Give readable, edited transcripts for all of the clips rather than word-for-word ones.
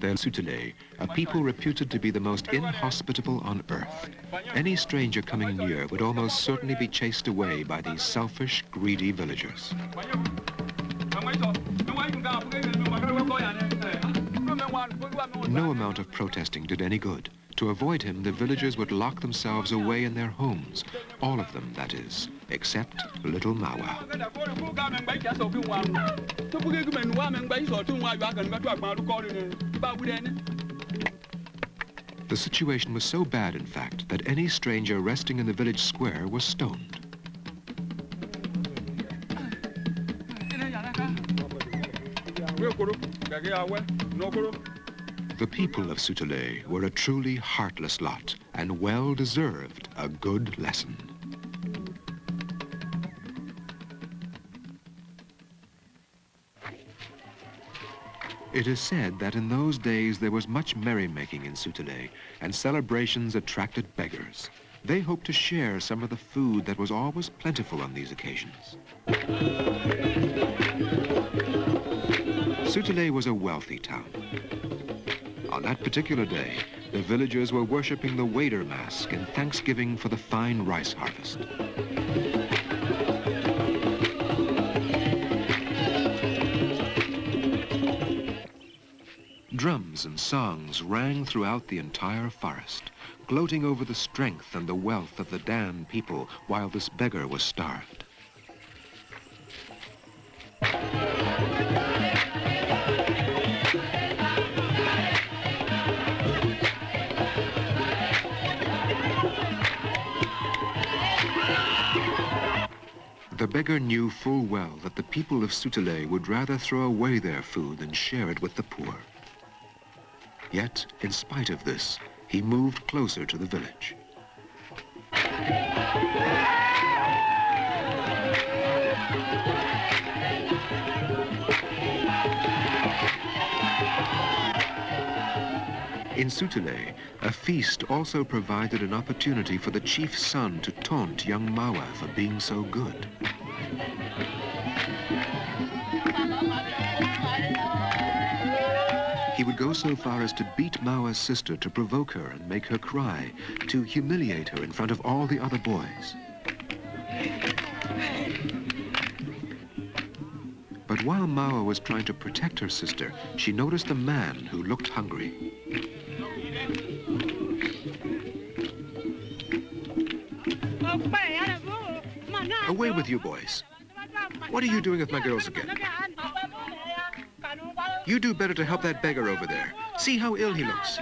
They're Soutile, a people reputed to be the most inhospitable on earth. Any stranger coming near would almost certainly be chased away by these selfish, greedy villagers. No amount of protesting did any good. To avoid him, the villagers would lock themselves away in their homes. All of them, that is, except little Mawa. The situation was so bad, in fact, that any stranger resting in the village square was stoned. The people of Soutile were a truly heartless lot, and well deserved a good lesson. It is said that in those days there was much merrymaking in Soutile, and celebrations attracted beggars. They hoped to share some of the food that was always plentiful on these occasions. Soutile was a wealthy town. On that particular day, the villagers were worshipping the Wader Mask in thanksgiving for the fine rice harvest. Drums and songs rang throughout the entire forest, gloating over the strength and the wealth of the Dan people while this beggar was starved. The beggar knew full well that the people of Soutile would rather throw away their food than share it with the poor. Yet, in spite of this, he moved closer to the village. In Soutile, a feast also provided an opportunity for the chief's son to taunt young Mawa for being so good. He would go so far as to beat Mawa's sister to provoke her and make her cry, to humiliate her in front of all the other boys. But while Mawa was trying to protect her sister, she noticed a man who looked hungry. Away with you boys. What are you doing with my girls again? You do better to help that beggar over there. See how ill he looks.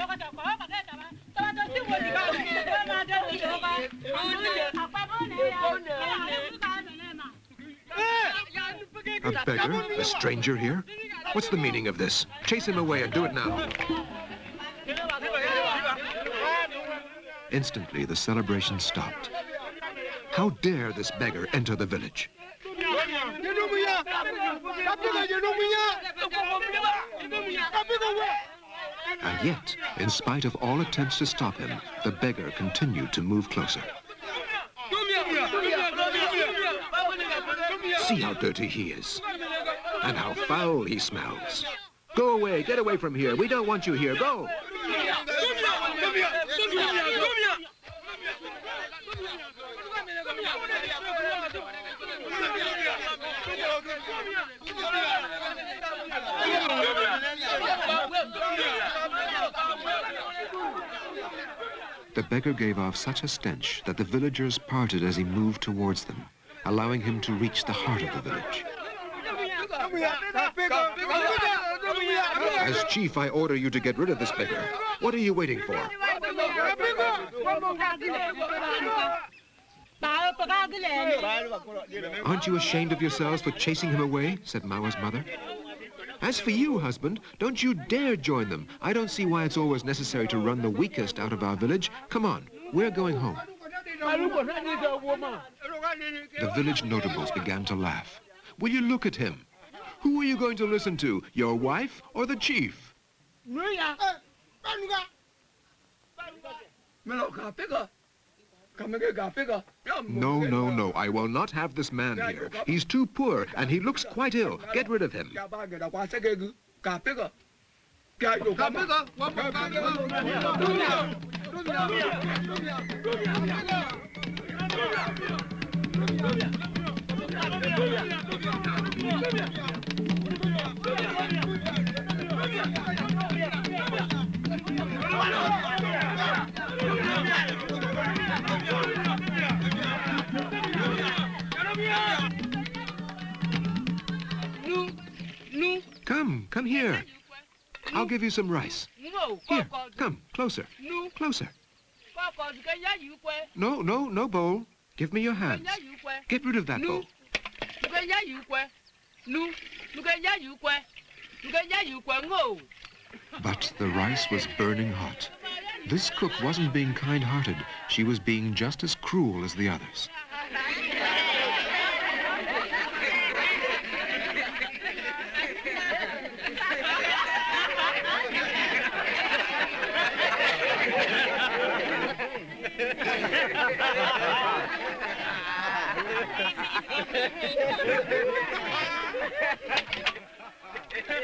A beggar? A stranger here? What's the meaning of this? Chase him away and do it now. Instantly, the celebration stopped. How dare this beggar enter the village? And yet, in spite of all attempts to stop him, the beggar continued to move closer. See how dirty he is, and how foul he smells. Go away, get away from here. We don't want you here, go! The beggar gave off such a stench that the villagers parted as he moved towards them, allowing him to reach the heart of the village. As chief, I order you to get rid of this beggar. What are you waiting for? Aren't you ashamed of yourselves for chasing him away? Said Mawa's mother. As for you, husband, don't you dare join them. I don't see why it's always necessary to run the weakest out of our village. Come on, we're going home. The village notables began to laugh. Will you look at him? Who are you going to listen to, your wife or the chief? No, no, no. I will not have this man here. He's too poor, and he looks quite ill. Get rid of him. Come here. I'll give you some rice. Here, come, closer, closer. No bowl. Give me your hands. Get rid of that bowl. But the rice was burning hot. This cook wasn't being kind-hearted. She was being just as cruel as the others.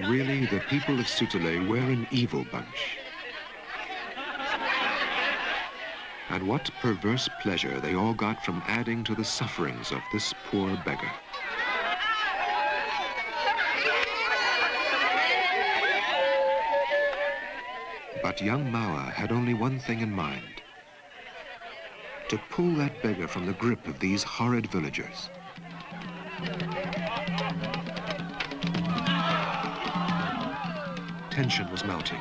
Really, the people of Soutile were an evil bunch. And what perverse pleasure they all got from adding to the sufferings of this poor beggar. But young Mawa had only one thing in mind: to pull that beggar from the grip of these horrid villagers. Tension was mounting,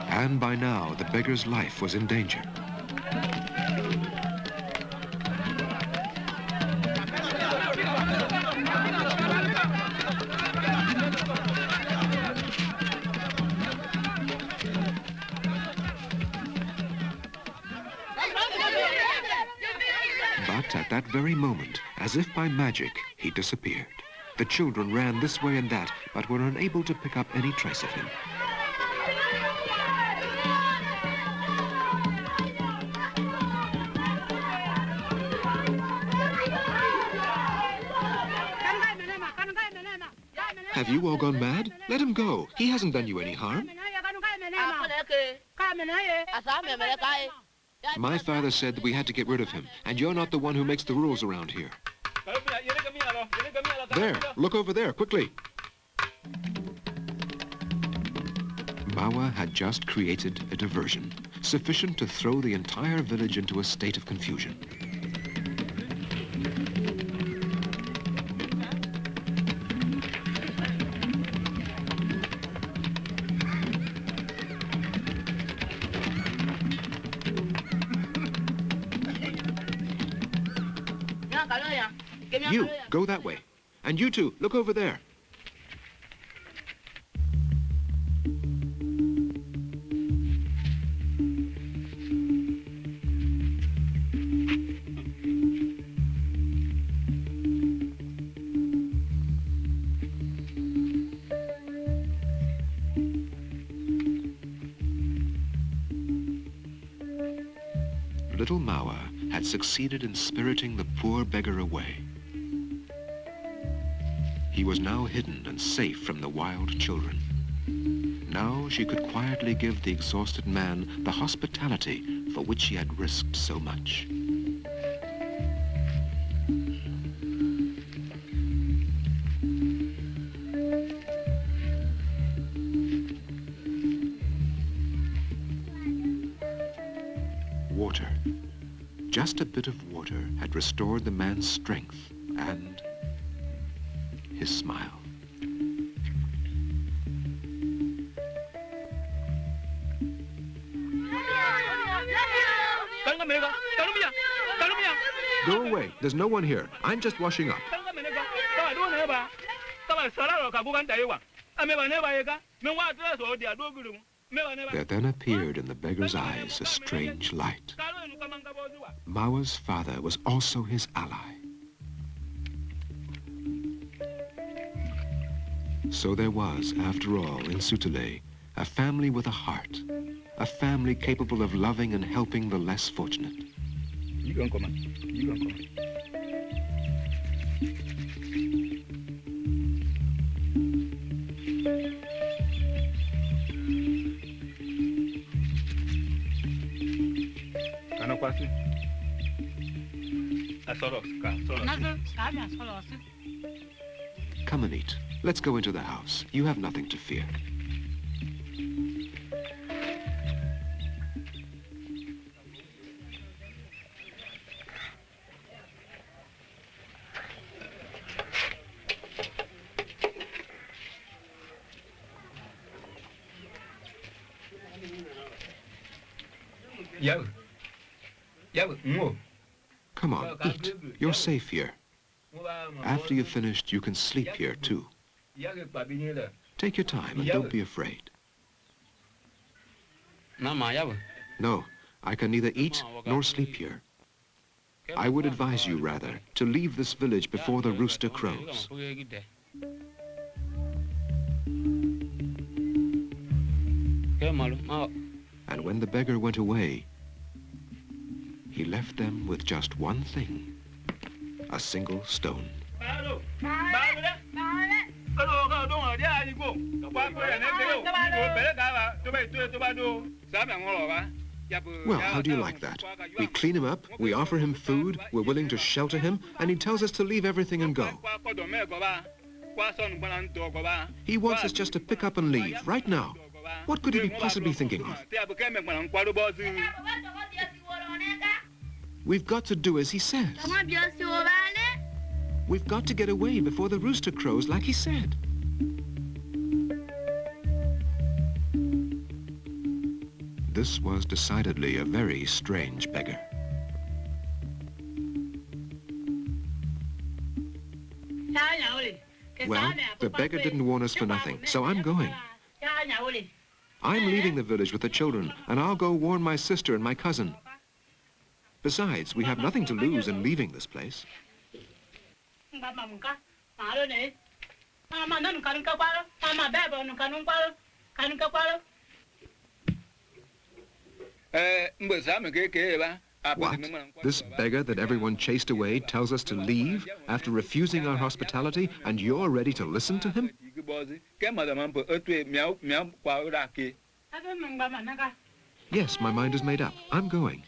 and by now the beggar's life was in danger. But at that very moment, as if by magic, he disappeared. The children ran this way and that, but were unable to pick up any trace of him. Have you all gone mad? Let him go. He hasn't done you any harm. My father said that we had to get rid of him, and you're not the one who makes the rules around here. There, look over there, quickly. Mawa had just created a diversion, sufficient to throw the entire village into a state of confusion. You, go that way. And you two, look over there. Little Mawa had succeeded in spiriting the poor beggar away. He was now hidden and safe from the wild children. Now she could quietly give the exhausted man the hospitality for which she had risked so much. Water. Just a bit of water had restored the man's strength and his smile. Go away. There's no one here. I'm just washing up. There then appeared in the beggar's eyes a strange light. Mawa's father was also his ally. So there was, after all, in Soutile, a family with a heart, a family capable of loving and helping the less fortunate. You can come on. You can come on. Come and eat. Let's go into the house. You have nothing to fear. Come on, eat. You're safe here. After you've finished, you can sleep here, too. Take your time and don't be afraid. No, I can neither eat nor sleep here. I would advise you, rather, to leave this village before the rooster crows. And when the beggar went away, he left them with just one thing, a single stone. Well, how do you like that? We clean him up, we offer him food, we're willing to shelter him, and he tells us to leave everything and go. He wants us just to pick up and leave, right now. What could he be possibly thinking of? We've got to do as he says. We've got to get away before the rooster crows like he said. This was decidedly a very strange beggar. Well, the beggar didn't warn us for nothing, so I'm going. I'm leaving the village with the children, and I'll go warn my sister and my cousin. Besides, we have nothing to lose in leaving this place. What? This beggar that everyone chased away tells us to leave after refusing our hospitality, and you're ready to listen to him? Yes, my mind is made up. I'm going.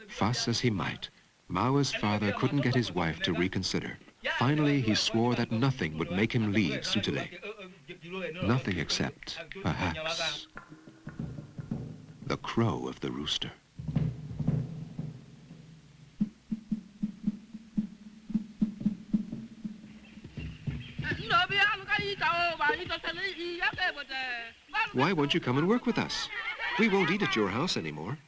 Fuss as he might, Mawa's father couldn't get his wife to reconsider. Finally, he swore that nothing would make him leave Soutile. Nothing except, perhaps, the crow of the rooster. Why won't you come and work with us? We won't eat at your house anymore.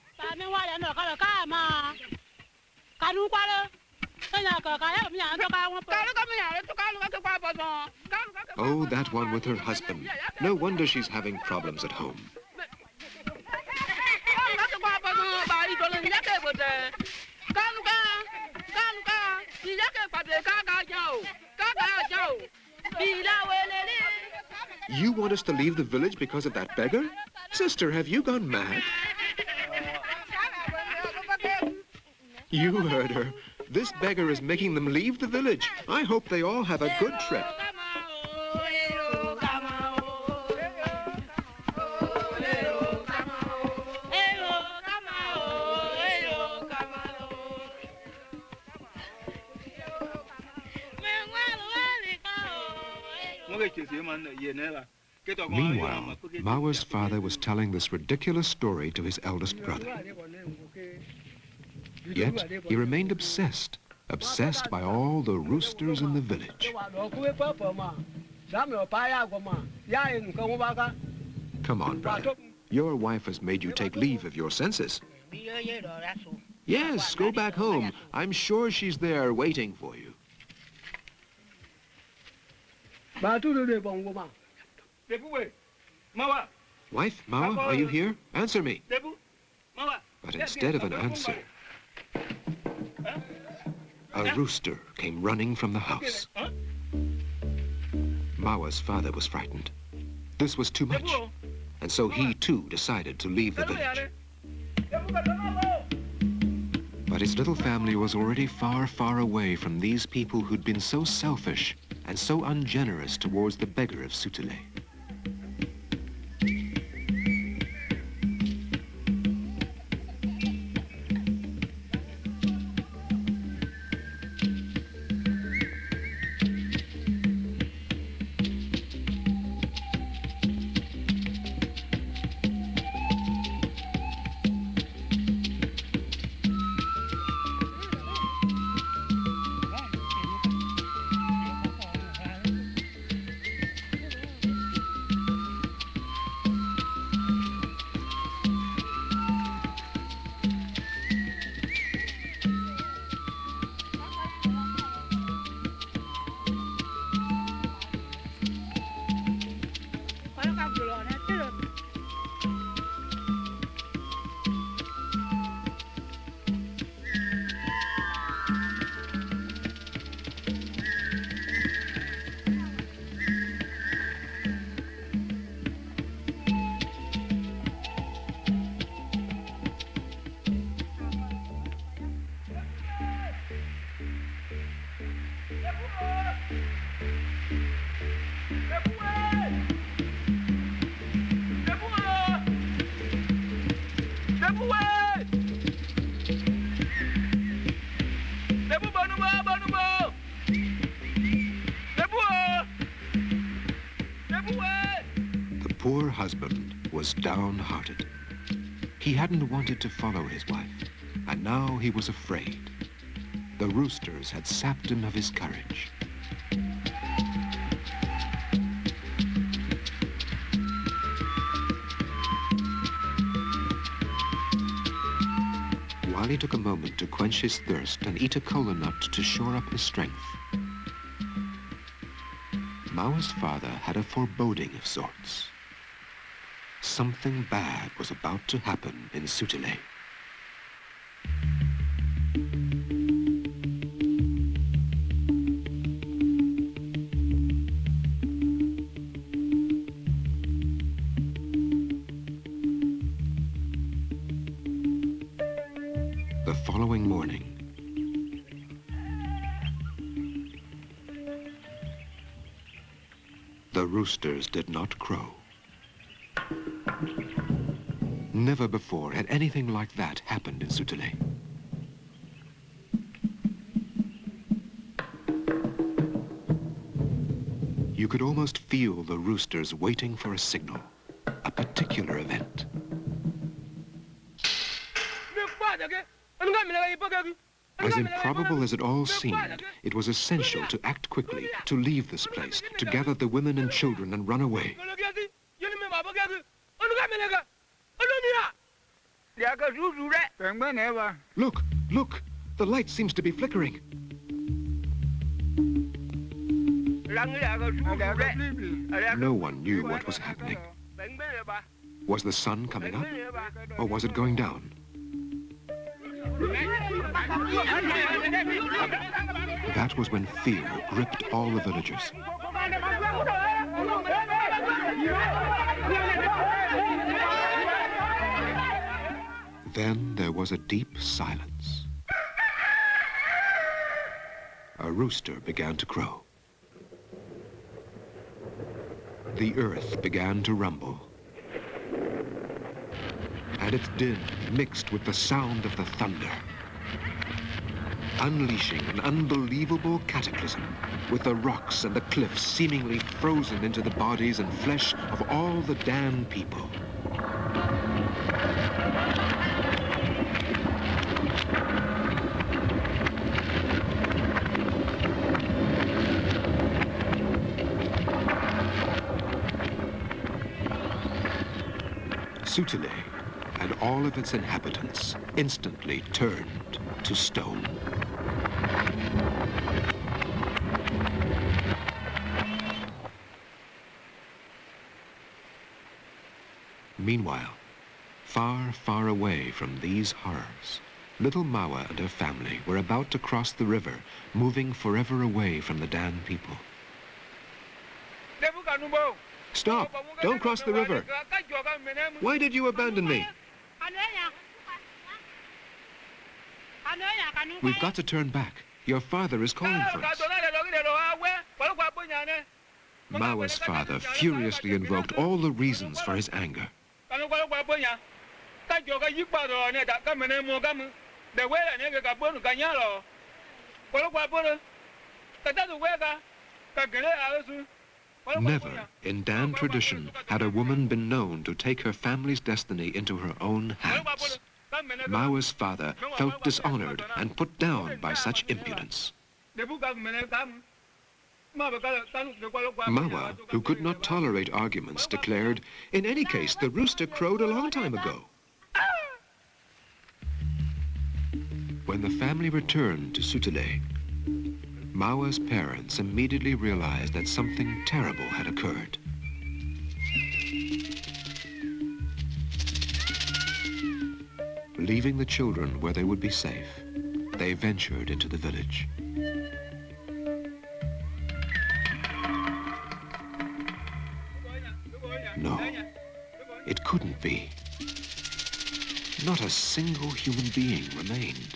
Oh, that one with her husband. No wonder she's having problems at home. You want us to leave the village because of that beggar? Sister, have you gone mad? You heard her. This beggar is making them leave the village. I hope they all have a good trip. Meanwhile, Mawa's father was telling this ridiculous story to his eldest brother. Yet he remained obsessed by all the roosters in the village. Come on, brother. Your wife has made you take leave of your senses. Yes, go back home. I'm sure she's there waiting for you. Wife, Mawa, are you here? Answer me. But instead of an answer, a rooster came running from the house. Mawa's father was frightened. This was too much, and so he too decided to leave the village. But his little family was already far, far away from these people who'd been so selfish and so ungenerous towards the beggar of Soutile. The poor husband was downhearted. He hadn't wanted to follow his wife, and now he was afraid. The roosters had sapped him of his courage. While he took a moment to quench his thirst and eat a kola nut to shore up his strength, Mao's father had a foreboding of sorts. Something bad was about to happen in Soutile. The following morning, the roosters did not crow. Never before had anything like that happened in Soutile. You could almost feel the roosters waiting for a signal, a particular event. As improbable as it all seemed, it was essential to act quickly, to leave this place, to gather the women and children and run away. Look, look, the light seems to be flickering. No one knew what was happening. Was the sun coming up, or was it going down? That was when fear gripped all the villagers. Then there was a deep silence. A rooster began to crow. The earth began to rumble. And its din mixed with the sound of the thunder, unleashing an unbelievable cataclysm, with the rocks and the cliffs seemingly frozen into the bodies and flesh of all the damned people. Soutile and all of its inhabitants instantly turned to stone. Meanwhile, far, far away from these horrors, little Mawa and her family were about to cross the river, moving forever away from the Dan people. Stop! Don't cross the river! Why did you abandon me? We've got to turn back. your father is calling for us. Mawa's father furiously invoked all the reasons for his anger. Never, in Dan tradition, had a woman been known to take her family's destiny into her own hands. Mawa's father felt dishonored and put down by such impudence. Mawa, who could not tolerate arguments, declared, "In any case, the rooster crowed a long time ago." When the family returned to Soutile, Mawa's parents immediately realized that something terrible had occurred. Leaving the children where they would be safe, they ventured into the village. No, it couldn't be. Not a single human being remained.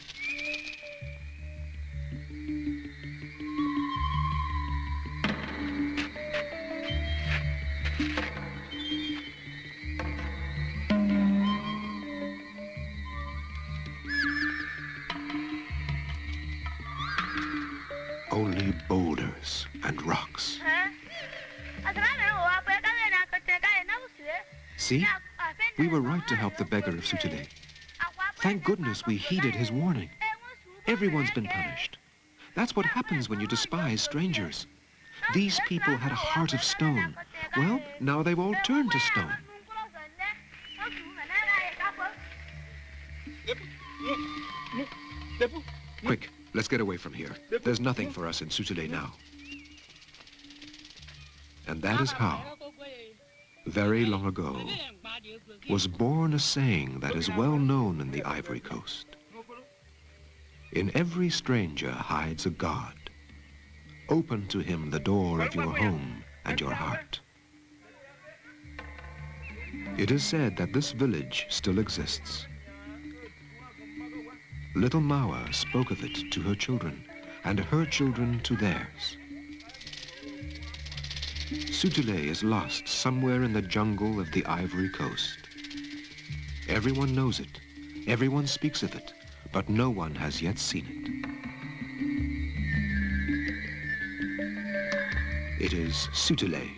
Only boulders and rocks. See? We were right to help the beggar of Soutile. Thank goodness we heeded his warning. Everyone's been punished. That's what happens when you despise strangers. These people had a heart of stone. Well, now they've all turned to stone. Quick, let's get away from here. There's nothing for us in Soutile now. And that is how, very long ago, was born a saying that is well known in the Ivory Coast. In every stranger hides a God. Open to him the door of your home and your heart. It is said that this village still exists. Little Mawa spoke of it to her children, and her children to theirs. Soutile is lost somewhere in the jungle of the Ivory Coast. Everyone knows it, everyone speaks of it, but no one has yet seen it. It is Soutile,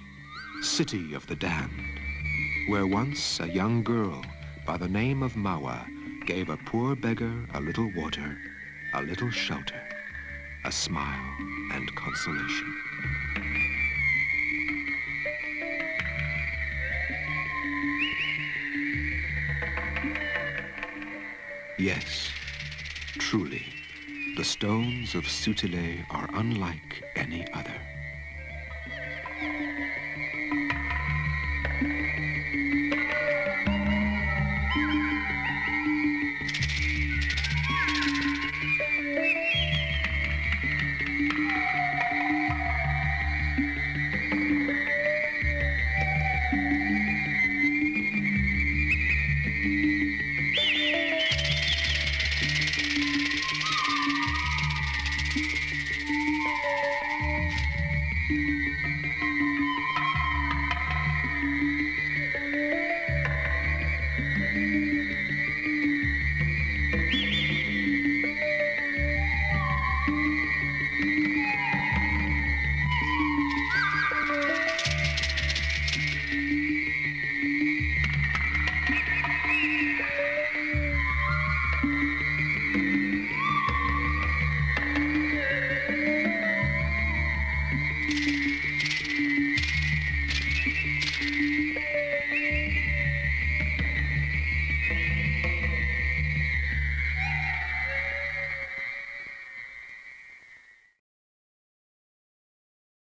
city of the damned, where once a young girl by the name of Mawa gave a poor beggar a little water, a little shelter, a smile and consolation. Yes, truly, the stones of Soutile are unlike any other.